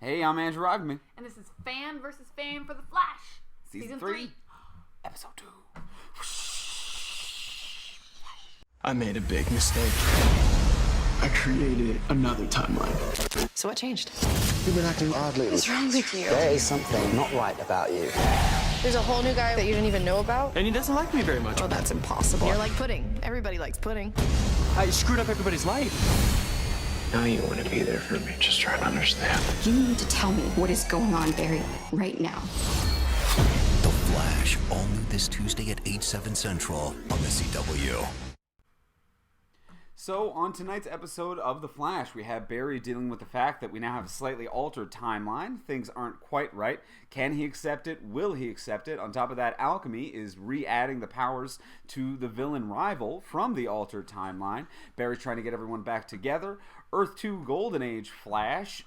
Hey, I'm Andrew Rogme. And this is Fan vs. Fan for The Flash. Season 3. Episode 2. I made a big mistake. I created another timeline. So what changed? You've been acting oddly. What's wrong with you? There is something not right about you. There's a whole new guy that you didn't even know about. And he doesn't like me very much. Oh, that's impossible. You're like pudding. Everybody likes pudding. I screwed up everybody's life. Now you want to be there for me. Just trying to understand. You need to tell me what is going on, Barry, right now. The Flash, all new this Tuesday at 8/7 Central on the CW. So, on tonight's episode of The Flash, we have Barry dealing with the fact that we now have a slightly altered timeline. Things aren't quite right. Can he accept it? Will he accept it? On top of that, Alchemy is re-adding the powers to the villain rival from the altered timeline. Barry's trying to get everyone back together. Earth 2 Golden Age Flash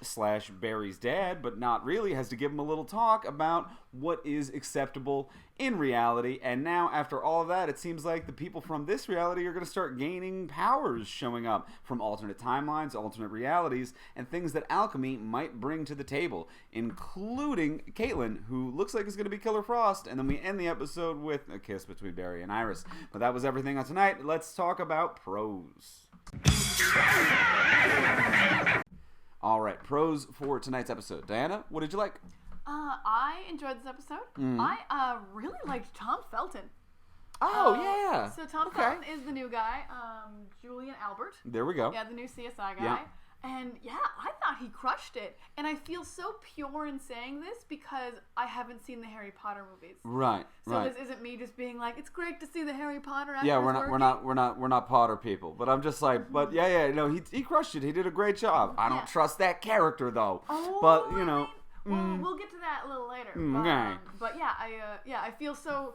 / Barry's dad, but not really, has to give him a little talk about what is acceptable in reality. And now, after all of that, it seems like the people from this reality are going to start gaining powers showing up from alternate timelines, alternate realities, and things that Alchemy might bring to the table, including Caitlin, who looks like is going to be Killer Frost. And then we end the episode with a kiss between Barry and Iris. But that was everything on tonight. Let's talk about pros. All right, pros for tonight's episode. Diana, what did you like? I enjoyed this episode. I really liked Tom Felton. Oh, yeah. So Tom Felton is the new guy, Julian Albert. There we go. Yeah, the new CSI guy. Yeah. And yeah, I thought he crushed it. And I feel so pure in saying this because I haven't seen the Harry Potter movies. Right. So this isn't me just being like, it's great to see the Harry Potter actors Yeah, working. we're not Potter people. But I'm just like, but no, he crushed it. He did a great job. I don't trust that character though. Oh, but you know. We'll get to that a little later. Okay. But yeah, I feel so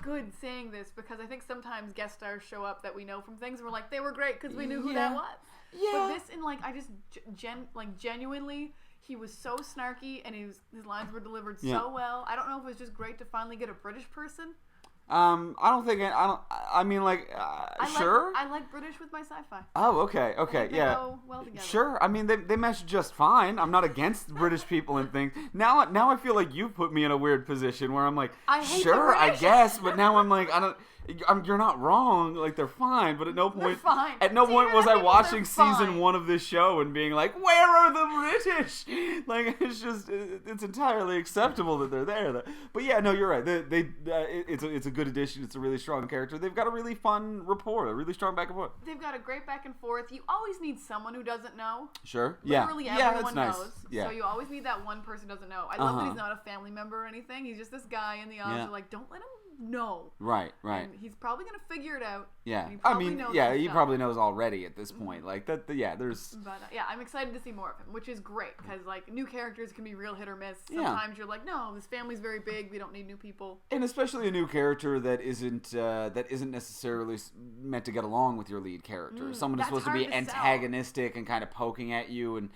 good saying this because I think sometimes guest stars show up that we know from things and we're like, they were great because we knew who that was. Yeah. But this, and like, I just genuinely, he was so snarky and his lines were delivered so well. I don't know if it was just great to finally get a British person. I mean, like, sure. I like British with my sci-fi. Oh, okay, They yeah. go well together. Sure. I mean, they mesh just fine. I'm not against British people and things. Now I feel like you've put me in a weird position where I'm like, I hate the sure, I British. guess, but now I'm like, you're not wrong. Like, they're fine, but at no point, fine. at no See, point was I I think watching they're season fine. 1 of this show and being like, where are the British? Like, it's entirely acceptable that they're there. But yeah, no, you're right. It's a good addition. It's a really strong character. They've got a really fun rapport, a really strong back and forth. They've got a great back and forth. You always need someone who doesn't know. Sure. Literally everyone that's nice. knows. Yeah. So you always need that one person who doesn't know. I love that he's not a family member or anything. He's just this guy in the office. Yeah. Like, don't let him know. Right. And he's probably gonna figure it out. Yeah, And he I probably mean, knows yeah, some he stuff. probably knows already at this point. Like that, there's. But yeah, I'm excited to see more of him, which is great because like new characters can be real hit or miss. Yeah. Sometimes you're like, no, this family's very big. We don't need new people. And especially a new character that isn't necessarily meant to get along with your lead character. Someone who's that's supposed to be hard to sell. antagonistic and kind of poking at you and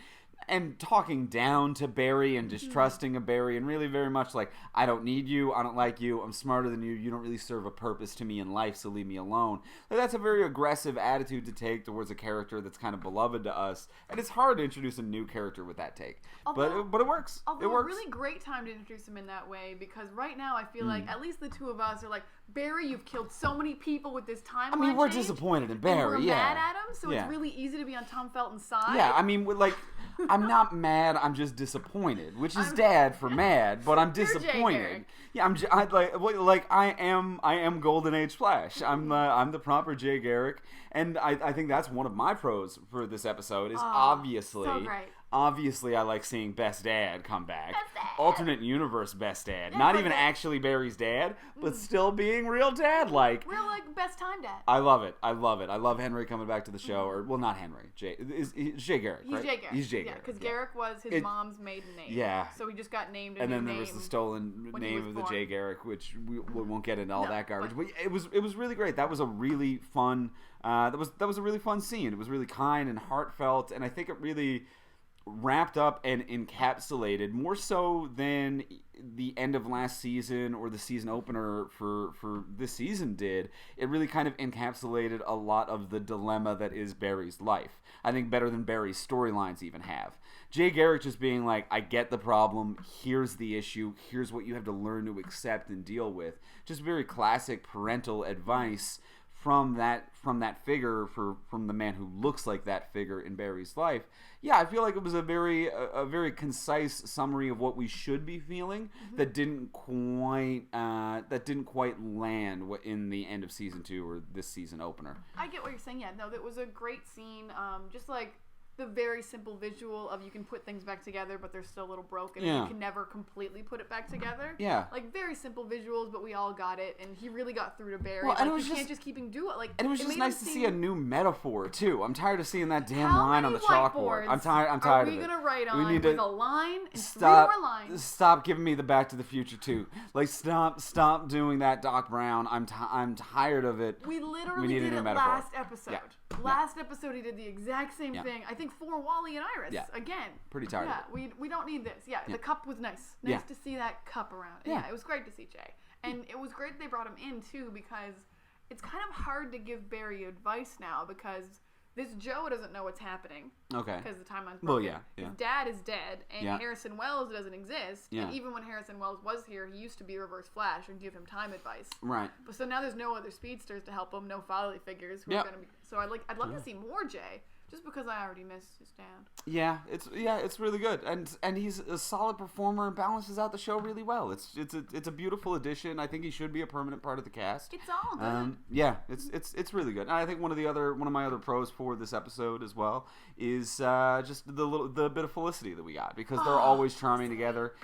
talking down to Barry and distrusting of Barry and really very much like, I don't need you, I don't like you, I'm smarter than you, you don't really serve a purpose to me in life, so leave me alone. Like, that's a very aggressive attitude to take towards a character that's kind of beloved to us, and it's hard to introduce a new character with that take. But it works. Although It works. a really great time to introduce him in that way because right now I feel like at least the two of us are like, Barry, you've killed so many people with this timeline. I mean, we're change, disappointed in and Barry, we're yeah. mad at him, so Yeah. it's really easy to be on Tom Felton's side. Yeah, I mean, like, I'm not mad. I'm just disappointed, which is dad for mad, but I'm Jay disappointed. Garrick. Yeah, I am Golden Age Flash. I'm the proper Jay Garrick, and I think that's one of my pros for this episode. Is obviously so great. Obviously, I like seeing Best Dad come back. Best Dad. Alternate universe Best Dad. Yeah, Not like even that. actually Barry's dad, but still being real dad-like. We're like best time dad. I love it. I love Henry coming back to the show. Or, well, not Henry. He's Jay Garrick, He's right? Jay Garrick. He's Jay Yeah, Garrick. because Garrick was his mom's maiden name. Yeah. So he just got named a And new then there name. was the stolen when he name was of the born. Jay Garrick, which we won't get into all No, that garbage. but- But it was really great. That was a really fun. That was a really fun scene. It was really kind and heartfelt, and I think it really wrapped up and encapsulated more so than the end of last season or the season opener for this season did. It really kind of encapsulated a lot of the dilemma that is Barry's life. I think better than Barry's storylines even have. Jay Garrick just being like, I get the problem, here's the issue, here's what you have to learn to accept and deal with. Just very classic parental advice from that figure, from the man who looks like that figure in Barry's life. Yeah, I feel like it was a very concise summary of what we should be feeling that didn't quite land in the end of season 2 or this season opener. I get what you're saying. Yeah, no, that was a great scene. Just like the very simple visual of you can put things back together, but they're still a little broken. Yeah. And you can never completely put it back together. Yeah. Like very simple visuals, but we all got it, and he really got through to Barry. Well, and like, it was you can't just keep him do it. Like, and it was just nice to see a new metaphor too. I'm tired of seeing that damn How line on many the chalkboard. I'm tired of it. Are we gonna write on We need with to a line and stop, 3 more lines? Stop giving me the Back to the Future 2. Like stop doing that, Doc Brown. I'm tired of it. We literally need a did new it metaphor. last episode. Yeah. Last episode he did the exact same thing. I think for Wally and Iris. Yeah. Again. Pretty tired Yeah, of it. we don't need this. Yeah, the cup was nice. Nice to see that cup around. Yeah. Yeah, it was great to see Jay. And it was great they brought him in too, because it's kind of hard to give Barry advice now because this Joe doesn't know what's happening. Okay. Because the timeline's broken. Well, yeah. His dad is dead, and Yeah. Harrison Wells doesn't exist. Yeah. And even when Harrison Wells was here, he used to be Reverse Flash and give him time advice. Right. But so now there's no other speedsters to help him, no fatherly figures who Yep. are gonna be. So I'd love to see more Jay, just because I already miss his dad. Yeah, it's really good, and he's a solid performer and balances out the show really well. It's a beautiful addition. I think he should be a permanent part of the cast. It's all good. Yeah, it's really good. And I think one of my other pros for this episode as well is just the bit of Felicity that we got, because they're always charming together.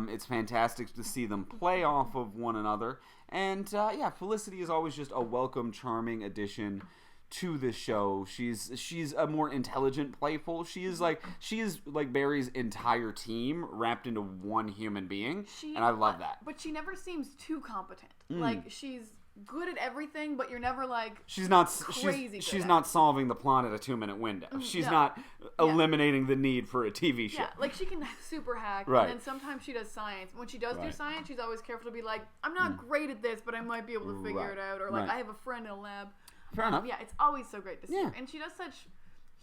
It's fantastic to see them play off of one another, and Felicity is always just a welcome, charming addition to this show. She's a more intelligent, playful. She is like Barry's entire team wrapped into one human being, and I love that. But she never seems too competent. Like she's good at everything, but you're never like she's not crazy. she's good not at solving the plot at a 2-minute window. She's no. not eliminating the need for a TV show. Yeah, like she can super hack, Right. and then sometimes she does science. When she does do Right. science, she's always careful to be like, I'm not great at this, but I might be able to figure Right. it out, or like Right. I have a friend in a lab. Fair enough. Yeah, it's always so great to see Yeah. her. And she does such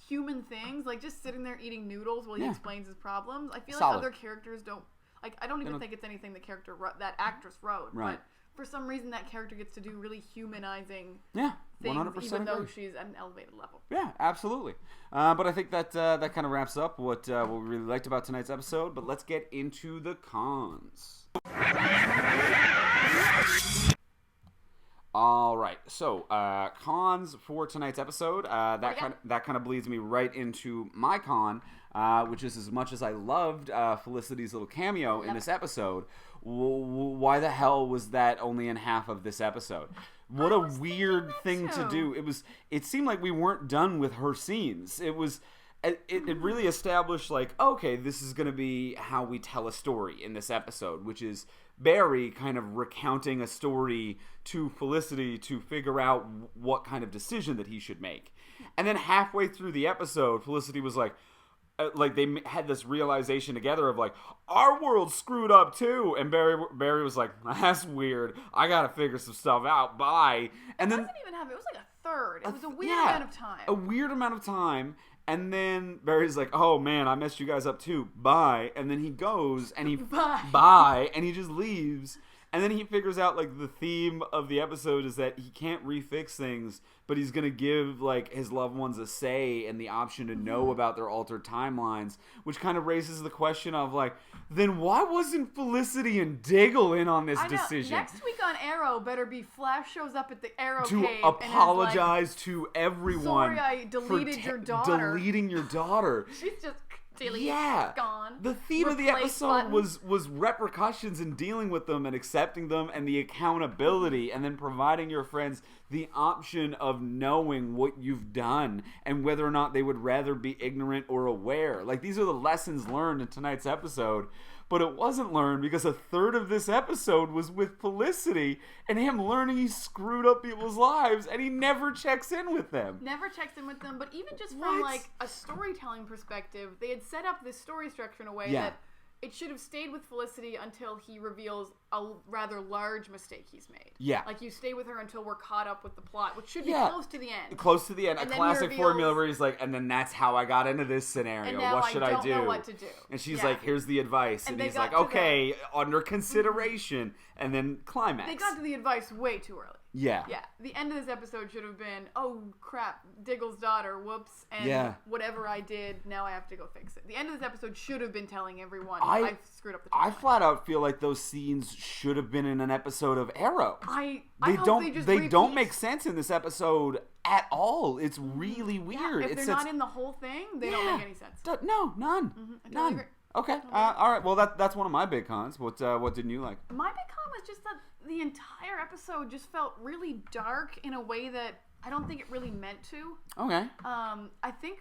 human things, like just sitting there eating noodles while he explains his problems. I feel Solid. like other characters don't, like, I don't even think it's anything the character, that actress wrote. Right. But for some reason, that character gets to do really humanizing Yeah, things, 100% even though agree. she's at an elevated level. Yeah, absolutely. But I think that kind of wraps up what we really liked about tonight's episode. But let's get into the cons. All right, so cons for tonight's episode. That kind of bleeds me right into my con, which is, as much as I loved Felicity's little cameo in this episode, why the hell was that only in half of this episode? What a weird thing to do. It seemed like we weren't done with her scenes. It really established, like, okay, this is going to be how we tell a story in this episode, which is Barry kind of recounting a story to Felicity to figure out what kind of decision that he should make. And then halfway through the episode, Felicity was like they had this realization together of like, our world's screwed up too. And Barry was like, that's weird. I got to figure some stuff out. Bye. And then It wasn't even half. It was like a third. It was a weird amount of time. A weird amount of time. And then Barry's like, oh man, I messed you guys up too. Bye. And then he goes and he bye, and he just leaves. And then he figures out, like, the theme of the episode is that he can't refix things, but he's going to give, like, his loved ones a say and the option to know about their altered timelines, which kind of raises the question of, like, then why wasn't Felicity and Diggle in on this decision? Next week on Arrow better be Flash shows up at the Arrow to cave apologize and is to everyone. Sorry, I deleted your daughter. Deleting your daughter. like, she's just gone. The theme of the episode was repercussions and dealing with them and accepting them and the accountability, and then providing your friends the option of knowing what you've done and whether or not they would rather be ignorant or aware. Like, these are the lessons learned in tonight's episode. but it wasn't learned because a third of this episode was with Felicity and him learning he screwed up people's lives, and he never checks in with them. Never checks in with them, but even just from like a storytelling perspective, they had set up this story structure in a way that it should have stayed with Felicity until he reveals a rather large mistake he's made. Yeah. Like, you stay with her until we're caught up with the plot, which should be close to the end. Close to the end. And a then classic he formula reveals- where he's like, and then that's how I got into this scenario. And now What should I don't do? know what to do. And she's Yeah. like, here's the advice. And And they he's got like, to the- okay, under consideration. And then climax. They got to the advice way too early. Yeah. Yeah. The end of this episode should have been, oh crap, Diggle's daughter, whoops, and whatever I did, now I have to go fix it. The end of this episode should have been telling everyone I've screwed up the timeline. I flat out feel like those scenes should have been in an episode of Arrow. I They hope don't. they just They don't repeat. make sense in this episode at all. It's really weird. If they're not in the whole thing, they don't make any sense. No, none. I totally None. agree. Okay. All right. Well, that's one of my big cons. What didn't you like? My big con was just that the entire episode just felt really dark in a way that I don't think it really meant to. Okay. I think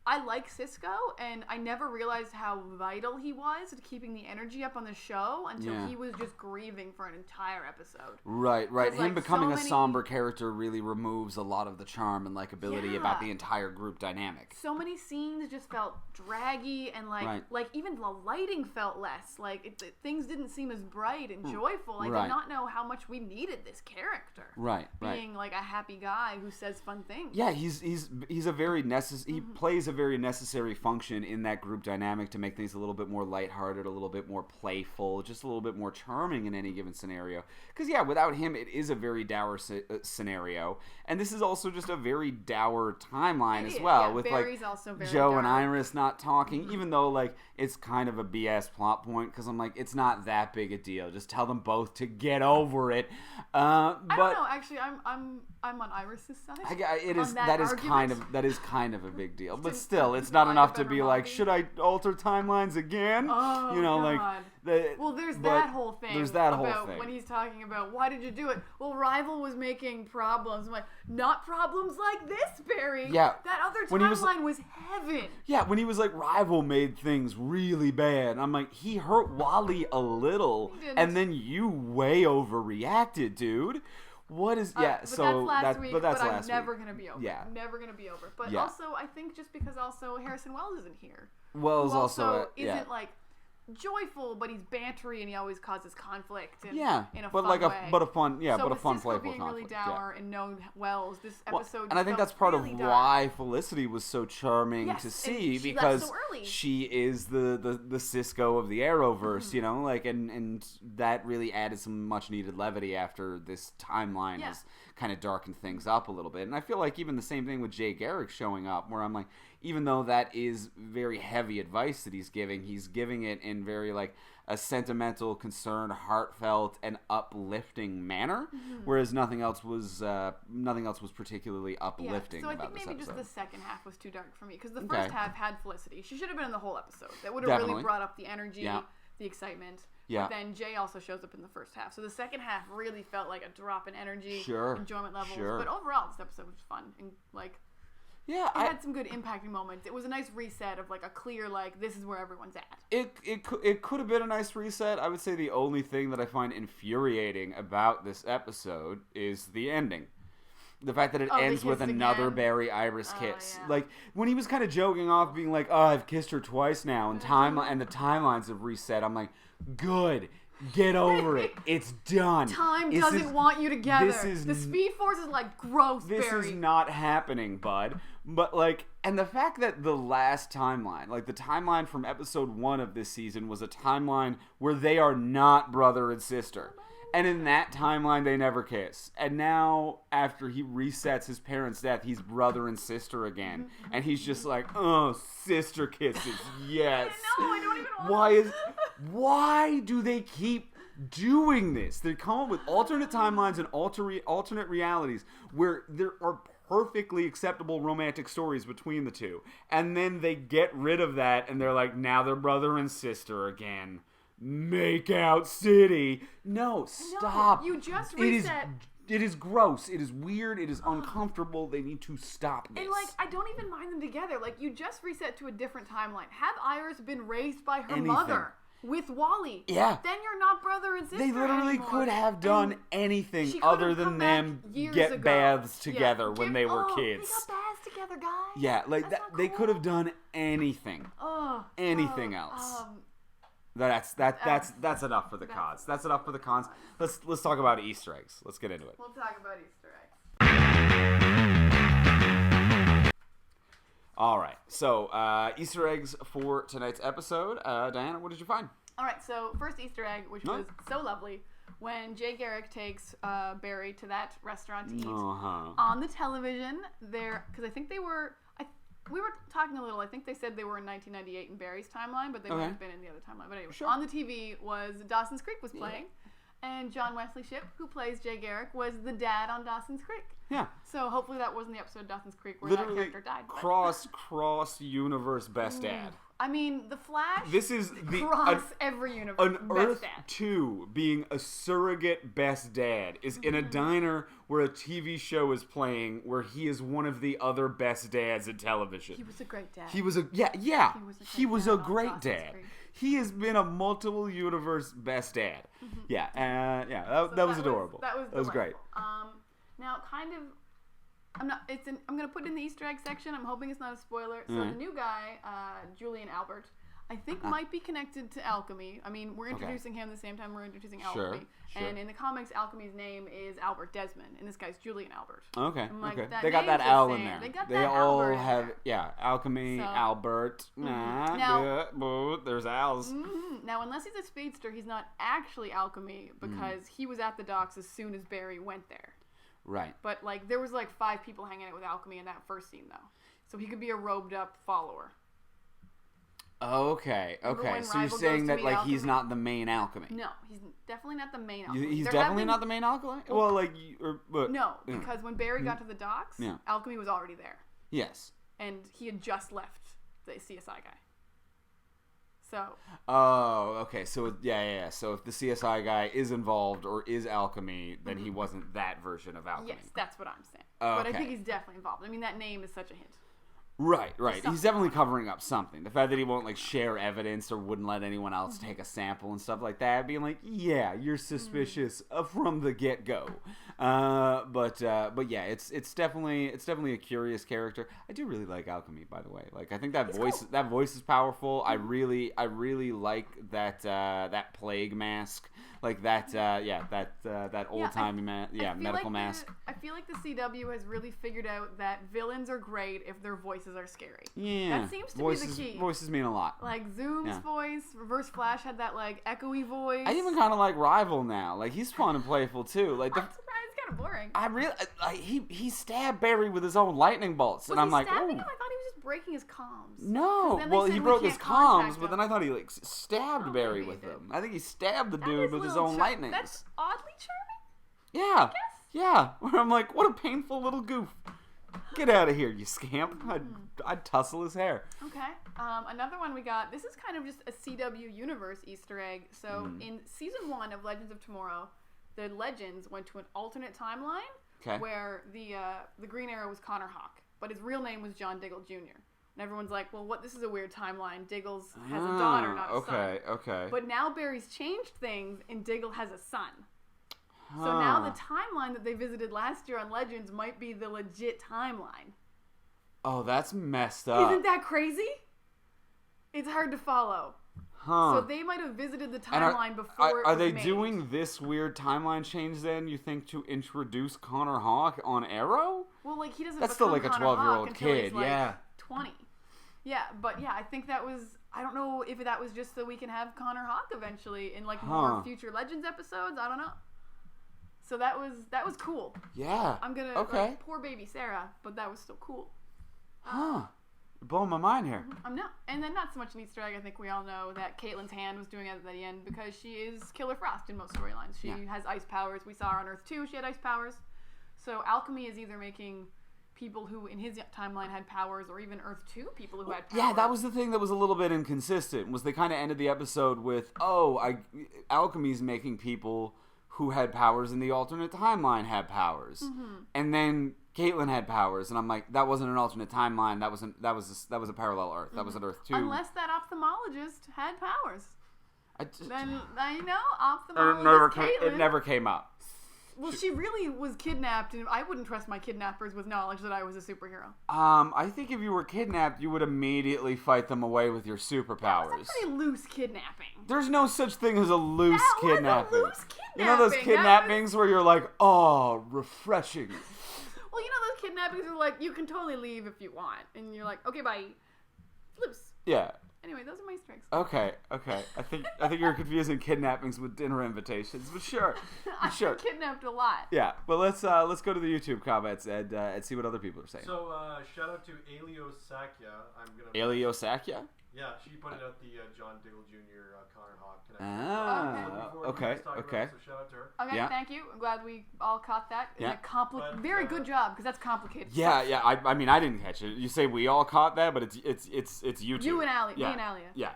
I like Cisco, and I never realized how vital he was to keeping the energy up on the show until he was just grieving for an entire episode. Right. Him like, becoming so a many- somber character really removes a lot of the charm and likability about the entire group dynamic. So many scenes just felt draggy, and like even the lighting felt less. Like things didn't seem as bright and joyful. I did not know how much we needed this character. Right. Being like a happy guy who says fun things. Yeah, he's a very he plays a very necessary function in that group dynamic to make things a little bit more lighthearted, a little bit more playful, just a little bit more charming in any given scenario. Because without him, it is a very dour scenario, and this is also just a very dour timeline as well. With Barry's also very Joe and dark. Iris not talking, even though like it's kind of a BS plot point. Because I'm like, it's not that big a deal. Just tell them both to get over it. I don't know. Actually, I'm on Iris's side. That is kind of a big deal, but still, it's not enough to be like, should I alter timelines again? Oh, God. There's that whole thing. There's that whole about thing. when he's talking about why did you do it? Well, Rival was making problems. I'm like, not problems like this, Barry. Yeah. That other When he was- timeline was heaven. Yeah, when he was like, Rival made things really bad. I'm like, he hurt Wally a little, He didn't. and then you way overreacted, dude. What is But so that's last week. but that's I'm last never week. gonna be over. Yeah. Never gonna be over. But Yeah. also, I think just because also Harrison Wells isn't here. Wells who also isn't like joyful, but he's bantery and he always causes conflict. And, in a but fun like way. a fun So but a with fun Cisco playful being conflict. really dour and no Wells, this Well, episode. and I think felt that's part really of dark. why Felicity was so charming Yes, to and see, she left because so early. she is the Cisco of the Arrowverse, like, and that really added some much needed levity after this timeline has kind of darkened things up a little bit. And I feel like even the same thing with Jay Garrick showing up, where I'm like, even though that is very heavy advice that he's giving it in very like a sentimental, concerned, heartfelt, and uplifting manner, whereas nothing else was particularly uplifting. So I about think this maybe just episode. the second half was too dark for me, because the Okay. first half had Felicity. She should have been in the whole episode. That would have Definitely. really brought up the energy, Yeah. the excitement. Yeah. But then Jay also shows up in the first half, so the second half really felt like a drop in energy, Sure. enjoyment levels. Sure. But overall, this episode was fun and like. Yeah, It had some good impacting moments. It was a nice reset of like a clear like this is where everyone's at. It could have been a nice reset. I would say the only thing that I find infuriating about this episode is the ending. The fact that it Oh, they ends with kissed another again? Barry Iris kiss. yeah. Like when he was kind of joking off, being like, "Oh, I've kissed her twice now," and the timelines have reset. I'm like, "Good, get over it. It's done. Time This doesn't is- want you together. this is The Speed Force is like gross, This Barry. is not happening, bud." But like, and the fact that the last timeline, like the timeline from episode 1 of this season, was a timeline where they are not brother and sister. And in that timeline, they never kiss. And now, after he resets his parents' death, he's brother and sister again. And he's just like, oh, sister kisses, yes. No, I don't even want Why do they keep doing this? They come up with alternate timelines and alternate realities where there are perfectly acceptable romantic stories between the two. And then they get rid of that and they're like, now they're brother and sister again. Makeout City. No, stop. You just reset. It is gross. It is weird. It is uncomfortable. They need to stop this. And, like, I don't even mind them together. Like, you just reset to a different timeline. Have Iris been raised by her mother with Wally? Yeah. Then you're not brother and sister They literally anymore. could have done anything other than them get baths together when they were kids. They got baths together, guys. Yeah, like that. Cool. They could have done anything. Anything else. That's enough for the cons. That's enough for the cons. Let's talk about Easter eggs. Let's get into it. We'll talk about Easter eggs. All right. So Easter eggs for tonight's episode. Diana, what did you find? All right. So first Easter egg, which was so lovely, when Jay Garrick takes Barry to that restaurant to eat on the television. There, because I think they were. We were talking a little. I think they said they were in 1998 in Barry's timeline, but they might have been in the other timeline. But anyway, on the TV was Dawson's Creek was playing, and John Wesley Shipp, who plays Jay Garrick, was the dad on Dawson's Creek. Yeah. So hopefully that wasn't the episode of Dawson's Creek where that character died. Cross universe best dad. I mean, The Flash. This is the every universe. An best Earth dad. 2 being a surrogate best dad is in a diner where a TV show is playing where he is one of the other best dads in television. He was a great dad. He was a great dad. He has been a multiple universe best dad. That was adorable. That was great. Now, kind of. I'm gonna put it in the Easter egg section. I'm hoping it's not a spoiler. So the new guy, Julian Albert, I think might be connected to Alchemy. I mean, we're introducing him the same time we're introducing Alchemy. Sure. And in the comics, Alchemy's name is Albert Desmond, and this guy's Julian Albert. Okay. They got that Al in there. They all Albert have Alchemy, Albert. Now, there's Al's. Now, unless he's a speedster, he's not actually Alchemy because he was at the docks as soon as Barry went there. Right. But, like, there was, like, 5 people hanging out with Alchemy in that first scene, though. So he could be a robed-up follower. Okay. So you're saying that, like, he's not the main Alchemy? No, he's definitely not the main Alchemy. He's definitely not the main Alchemy? Well, like... No, because when Barry got to the docks, Alchemy was already there. Yes. And he had just left the CSI guy. So. Oh, okay. So So if the CSI guy is involved or is Alchemy, then he wasn't that version of Alchemy. Yes, that's what I'm saying. But I think he's definitely involved. I mean, that name is such a hint. Right. He's definitely covering up something. The fact that he won't, like, share evidence or wouldn't let anyone else take a sample and stuff like that, being like, yeah, you're suspicious from the get-go. But yeah, it's definitely a curious character. I do really like Alchemy, by the way. Like, I think that voice is powerful. I really like that plague mask. Like that old timey medical mask. I feel like the CW has really figured out that villains are great if their voices are scary. Yeah, that seems to be the key. Voices mean a lot. Like Zoom's voice, Reverse Flash had that like echoey voice. I even kind of like Rival now. Like he's fun and playful too. Like I'm surprised it's kind of boring. I really he stabbed Barry with his own lightning bolts, and I'm like, oh. I thought he was just breaking his comms. No, well he broke his comms, but then I thought he like stabbed Barry with them. I think he stabbed the dude with his own lightning. That's oddly charming. Yeah, yeah. Where I'm like, what a painful little goof. Get out of here, you scamp. I'd tussle his hair. Okay. Another one we got. This is kind of just a CW universe Easter egg. So in season 1 of Legends of Tomorrow, the Legends went to an alternate timeline where the Green Arrow was Connor Hawke, but his real name was John Diggle Jr. And everyone's like, well, this is a weird timeline. Diggle's has a daughter, not a son. Okay. But now Barry's changed things, and Diggle has a son. So now the timeline that they visited last year on Legends might be the legit timeline. Oh, that's messed up. Isn't that crazy? It's hard to follow. So they might have visited the timeline before it was Are they made. doing this weird timeline change then, you think, to introduce Connor Hawke on Arrow? Well, like, he doesn't That's still like a 12-year-old kid, he's, like, 20. Yeah, but yeah, I think that was... I don't know if that was just so we can have Connor Hawke eventually in, like, more future Legends episodes. I don't know. So that was cool. Yeah. I'm gonna... Like, poor baby Sarah, but that was still cool. You're blowing my mind here. And then not so much an Easter egg. I think we all know that Caitlyn's hand was doing it at the end because she is Killer Frost in most storylines. She has ice powers. We saw her on Earth 2. She had ice powers. So Alchemy is either making people who in his timeline had powers, or even Earth 2 people who had powers. Yeah, that was the thing that was a little bit inconsistent, was they kind of ended the episode with, alchemy's making people who had powers in the alternate timeline had powers. Mm-hmm. And then Caitlin had powers, and I'm like, that wasn't an alternate timeline, that was a parallel Earth. Mm-hmm. That was an Earth 2. Unless that ophthalmologist had powers. Then ophthalmologist it never came up. Well, she really was kidnapped, and I wouldn't trust my kidnappers with knowledge that I was a superhero. I think if you were kidnapped, you would immediately fight them away with your superpowers. That was a pretty loose kidnapping. There's no such thing as a loose kidnapping. Was a loose kidnapping. You know those kidnappings where you're like, oh, refreshing. Well, you know those kidnappings are like, you can totally leave if you want, and you're like, okay, bye. Loose. Yeah. Anyway, those are my strengths. Okay. I think you're confusing kidnappings with dinner invitations, but sure. I've been kidnapped a lot. Yeah, but let's go to the YouTube comments and see what other people are saying. So shout out to Elio Sakya. Elio Sakya? Yeah, she pointed out the John Diggle Jr. Connor Hawk connection. Okay. So shout out to her. Okay, yeah. Thank you. I'm glad we all caught that. Yeah. Very good job, because that's complicated. Yeah. I mean, I didn't catch it. You say we all caught that, but it's YouTube. You and Allie. Yeah. Me and Alia. Yeah.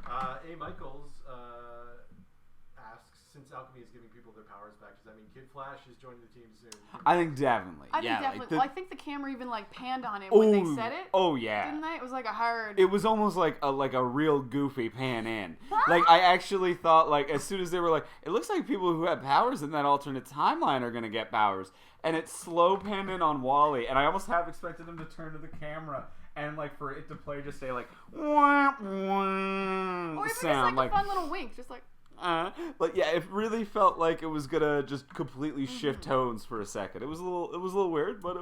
A. Michaels asks, since alchemy is giving people their powers back, does that mean Kid Flash is joining the team soon? I think definitely. Well, I think the camera even panned on him when they said it. Oh yeah. Didn't they? It was like a hard. It was almost like a real goofy pan in. Like I actually thought, like, as soon as they were like, it looks like people who have powers in that alternate timeline are gonna get powers, and it slow panned in on Wally, and I almost half expected him to turn to the camera and like for it to play, just say like wah, wah, or even sound just like a fun little wink, just like. But yeah, it really felt like it was gonna just completely shift tones for a second. It was a little weird, but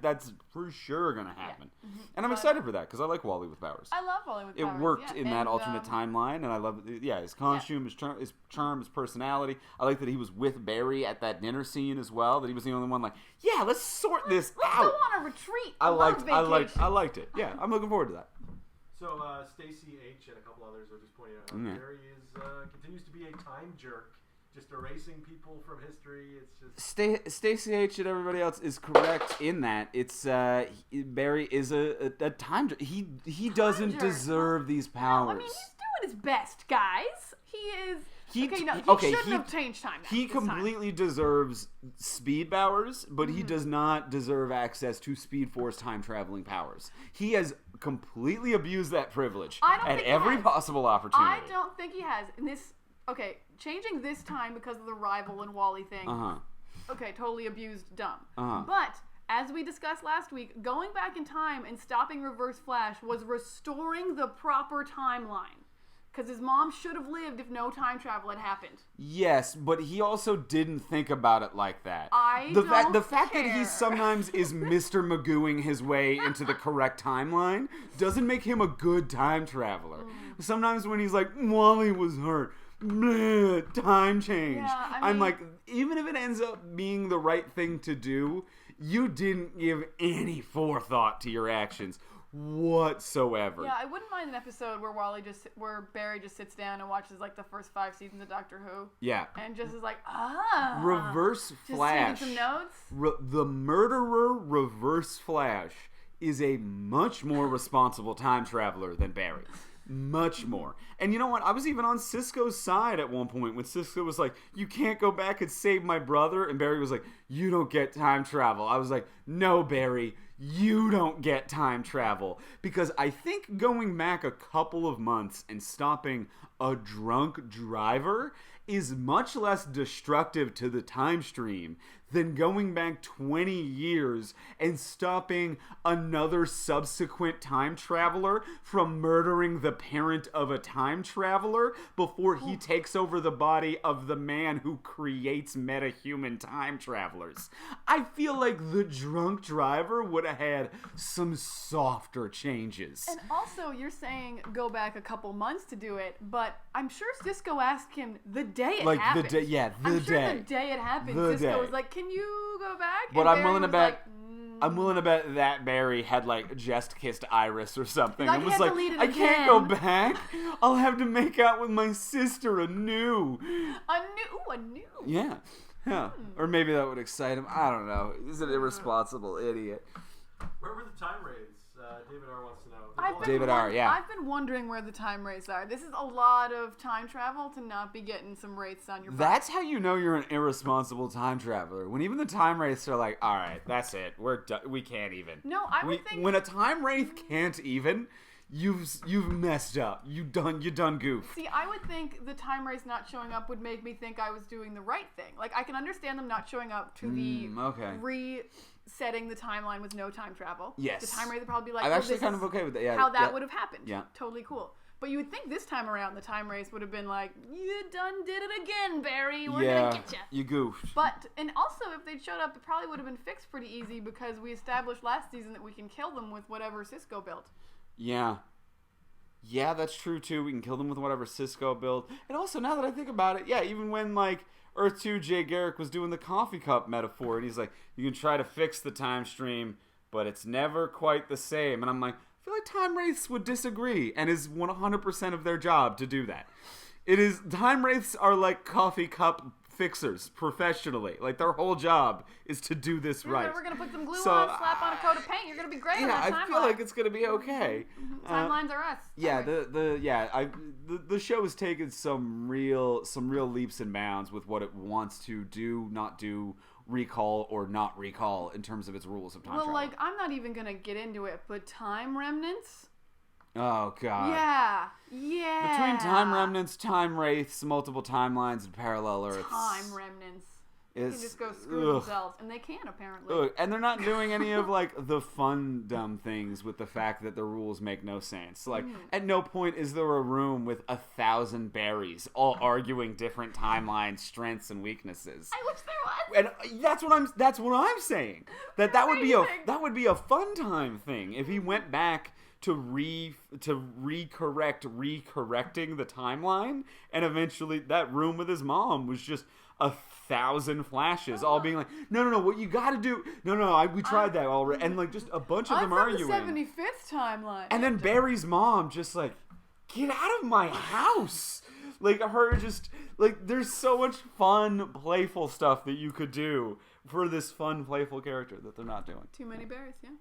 that's for sure gonna happen. Yeah. Mm-hmm. And I'm excited for that because I like Wally with powers. I love Wally with powers. It worked in that alternate timeline, and I love his costume, his charm, his personality. I like that he was with Barry at that dinner scene as well. That he was the only one like, yeah, let's sort this out. Let's go on a retreat. I liked it. Yeah, I'm looking forward to that. So Stacey H and a couple others are just pointing out how Barry continues to be a time jerk, just erasing people from history. It's just Stacey H and everybody else is correct in that it's Barry is a time jerk. He doesn't deserve these powers. No, I mean, he's doing his best, guys. He is. He shouldn't have changed time. He completely deserves speed powers, but he does not deserve access to Speed Force time traveling powers. He has completely abused that privilege at every possible opportunity. I don't think he has. In this, changing this time because of the Rival and Wally thing. Okay, totally abused, dumb. But as we discussed last week, going back in time and stopping Reverse Flash was restoring the proper timeline. Because his mom should have lived if no time travel had happened. Yes, but he also didn't think about it like that. The fact that he sometimes is Mr. Magooing his way into the correct timeline doesn't make him a good time traveler. Sometimes when he's like, Wally was hurt, bleh, time change. Yeah, I'm like, even if it ends up being the right thing to do, you didn't give any forethought to your actions whatsoever. Yeah, I wouldn't mind an episode where Barry just sits down and watches like the first 5 seasons of Doctor Who. Yeah. And just is like, Reverse Flash. Just taking some notes. The murderer Reverse Flash is a much more responsible time traveler than Barry. Much more. And you know what? I was even on Cisco's side at one point when Cisco was like, you can't go back and save my brother. And Barry was like, you don't get time travel. I was like, no, Barry, you don't get time travel. Because I think going back a couple of months and stopping a drunk driver is much less destructive to the time stream than going back 20 years and stopping another subsequent time traveler from murdering the parent of a time traveler before he takes over the body of the man who creates metahuman time travelers. I feel like the drunk driver would have had some softer changes. And also, you're saying go back a couple months to do it, but I'm sure Cisco asked him the day it happened. I'm sure the day it happened, Cisco was like, can you go back? But I'm willing to bet I'm willing to bet that Barry had like just kissed Iris or something and was like, I can't go back. I'll have to make out with my sister anew. Anew. Yeah. Yeah. Or maybe that would excite him. I don't know. He's an irresponsible idiot. Where were the time wraiths? David R. wants to know. I've been wondering where the time wraiths are. This is a lot of time travel to not be getting some wraiths on your butt. That's how you know you're an irresponsible time traveler. When even the time wraiths are like, all right, that's it. We're done. We can't even. No, I would think... When a time wraith can't even... You've messed up. You done goof. See, I would think the time wraiths not showing up would make me think I was doing the right thing. Like, I can understand them not showing up to the resetting the timeline with no time travel. Yes. The time wraith would probably be like, I'm actually kind of okay with that. Yeah, how that would have happened. Yeah. Totally cool. But you would think this time around the time wraiths would have been like, you done did it again, Barry. We're gonna get you. You goofed. But, and also if they'd showed up, it probably would have been fixed pretty easy because we established last season that we can kill them with whatever Cisco built. Yeah. Yeah, that's true, too. We can kill them with whatever Cisco built. And also, now that I think about it, yeah, even when, like, Earth 2 Jay Garrick was doing the coffee cup metaphor, and he's like, you can try to fix the time stream, but it's never quite the same. And I'm like, I feel like time wraiths would disagree, and is 100% of their job to do that. Time wraiths are like coffee cup fixers professionally. Like, their whole job is to do this right. We're gonna put some glue on, slap on a coat of paint. You're gonna be great on that timeline. I feel like it's gonna be okay. Timelines are us. Yeah, the show has taken some real leaps and bounds with what it wants to do, not do, recall or not recall in terms of its rules of time travel. Well, like, I'm not even gonna get into it, but time remnants. Oh, God. Yeah. Between time remnants, time wraiths, multiple timelines, and parallel Earths. Time remnants. They can just go screw themselves. And they can, apparently. Ugh. And they're not doing any of, like, the fun, dumb things with the fact that the rules make no sense. Like, at no point is there a room with 1,000 Barrys all arguing different timelines, strengths, and weaknesses. I wish there was. And that's what I'm saying. That would be a fun time thing if he went back to recorrecting the timeline, and eventually that room with his mom was just 1,000 flashes, all being like, no, what you gotta do, we tried that already, and like just a bunch of them arguing. I'm from the 75th timeline. And then Barry's mom just like, get out of my house. Like, her just, like, there's so much fun, playful stuff that you could do for this fun, playful character that they're not doing. Too many Barrys, yeah.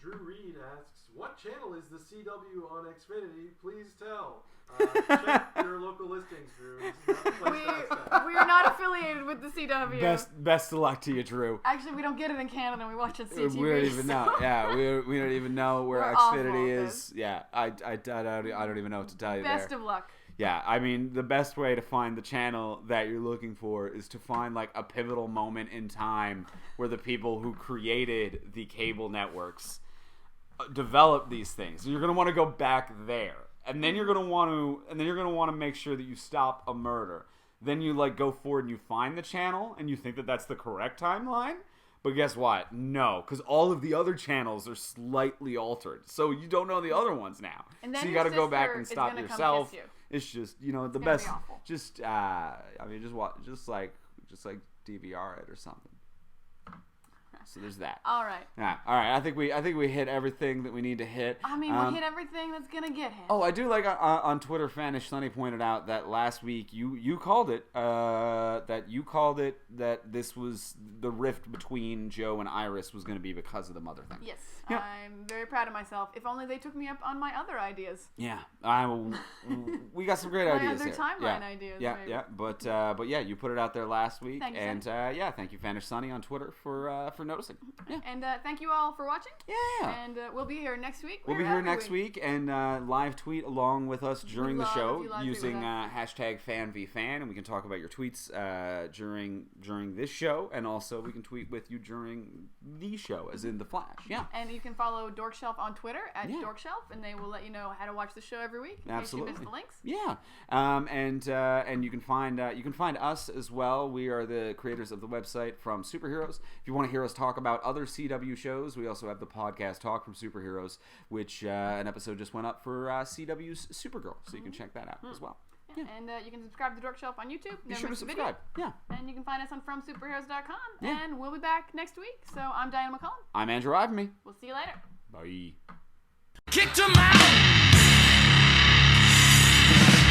Drew Reed asks, what channel is the CW on Xfinity? Please tell. Check your local listings, Drew. We are not affiliated with the CW. Best of luck to you, Drew. Actually, we don't get it in Canada. We watch it CTV. We don't even know. Yeah, we don't even know where Xfinity is. Yeah, I don't even know what to tell you there. Best of luck. Yeah, I mean, the best way to find the channel that you're looking for is to find, like, a pivotal moment in time where the people who created the cable networks developed these things. You're going to want to go back there. And then you're going to want to make sure that you stop a murder. Then you, like, go forward and you find the channel and you think that that's the correct timeline. But guess what? No, because all of the other channels are slightly altered. So you don't know the other ones now. And then so you got to go back and stop yourself. It's just, the best. Just, just like DVR it or something. So there's that. All right. Yeah. All right. I think we hit everything that we need to hit. I mean, we hit everything that's gonna get hit. Oh, I do like on Twitter, Fanish Sunny pointed out that last week you called it that this was the rift between Joe and Iris was going to be because of the mother thing. Yes. Yeah. I'm very proud of myself. If only they took me up on my other ideas. Yeah. We got some great ideas other here. Timeline ideas. Yeah. Maybe. Yeah. But yeah, you put it out there last week, thank you, and thank you, Fanish Sunny on Twitter for noticing. Yeah. And thank you all for watching. Yeah. And we'll be here next week. We'll be here next week and live tweet along with us during the show using hashtag FanVFan, and we can talk about your tweets during this show, and also we can tweet with you during the show, as in The Flash. Yeah. And you can follow Dorkshelf on Twitter at Dorkshelf, and they will let you know how to watch the show every week. Absolutely. In case you missed the Yeah. links. And you can find us as well. We are the creators of the website From Superheroes. If you want to hear us talk about other CW shows, we also have the podcast Talk From Superheroes, which an episode just went up for CW's Supergirl, so you can check that out as well. Yeah. And you can subscribe to Dorkshelf on YouTube. Be sure to subscribe. Yeah. And you can find us on FromSuperheroes.com. Yeah. And we'll be back next week. So I'm Diana McCollum. I'm Andrew Ivanme. We'll see you later. Bye. Kicked him out.